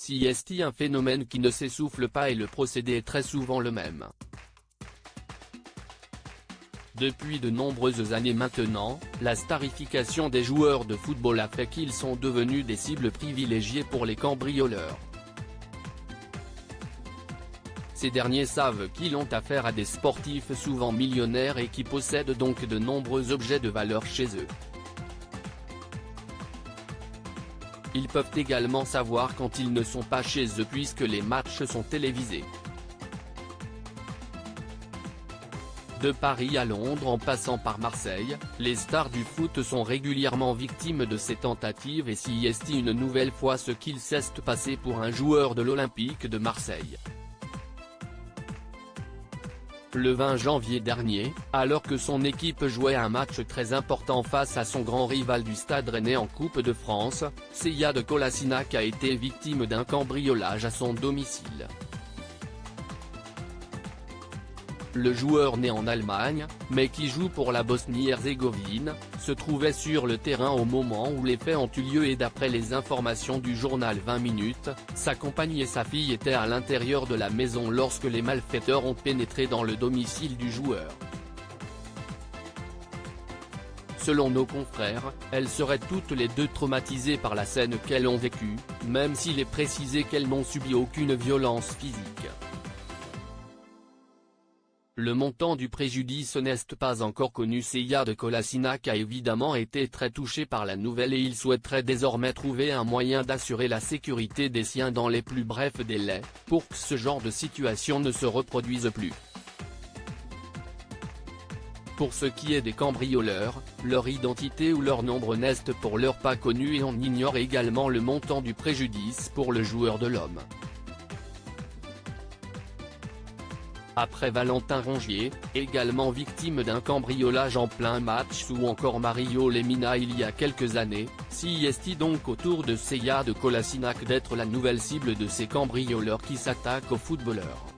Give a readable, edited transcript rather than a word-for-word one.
CIST, un phénomène qui ne s'essouffle pas et le procédé est très souvent le même. Depuis de nombreuses années maintenant, la starification des joueurs de football a fait qu'ils sont devenus des cibles privilégiées pour les cambrioleurs. Ces derniers savent qu'ils ont affaire à des sportifs souvent millionnaires et qui possèdent donc de nombreux objets de valeur chez eux. Ils peuvent également savoir quand ils ne sont pas chez eux puisque les matchs sont télévisés. De Paris à Londres en passant par Marseille, les stars du foot sont régulièrement victimes de ces tentatives et CIST une nouvelle fois ce qu'il s'est passé pour un joueur de l'Olympique de Marseille. Le 20 janvier dernier, alors que son équipe jouait un match très important face à son grand rival du Stade Rennais en Coupe de France, Seyyad Kolasinac a été victime d'un cambriolage à son domicile. Le joueur né en Allemagne, mais qui joue pour la Bosnie-Herzégovine, se trouvait sur le terrain au moment où les faits ont eu lieu et d'après les informations du journal 20 minutes, sa compagne et sa fille étaient à l'intérieur de la maison lorsque les malfaiteurs ont pénétré dans le domicile du joueur. Selon nos confrères, elles seraient toutes les deux traumatisées par la scène qu'elles ont vécue, même s'il est précisé qu'elles n'ont subi aucune violence physique. Le montant du préjudice n'est pas encore connu. Seyyad Kolasinac a évidemment été très touché par la nouvelle et il souhaiterait désormais trouver un moyen d'assurer la sécurité des siens dans les plus brefs délais, pour que ce genre de situation ne se reproduise plus. Pour ce qui est des cambrioleurs, leur identité ou leur nombre n'est pour l'heure pas connu et on ignore également le montant du préjudice pour le joueur de l'homme. Après Valentin Rongier, également victime d'un cambriolage en plein match ou encore Mario Lemina il y a quelques années, CIST donc autour de Seyyad Kolasinac d'être la nouvelle cible de ces cambrioleurs qui s'attaquent aux footballeurs.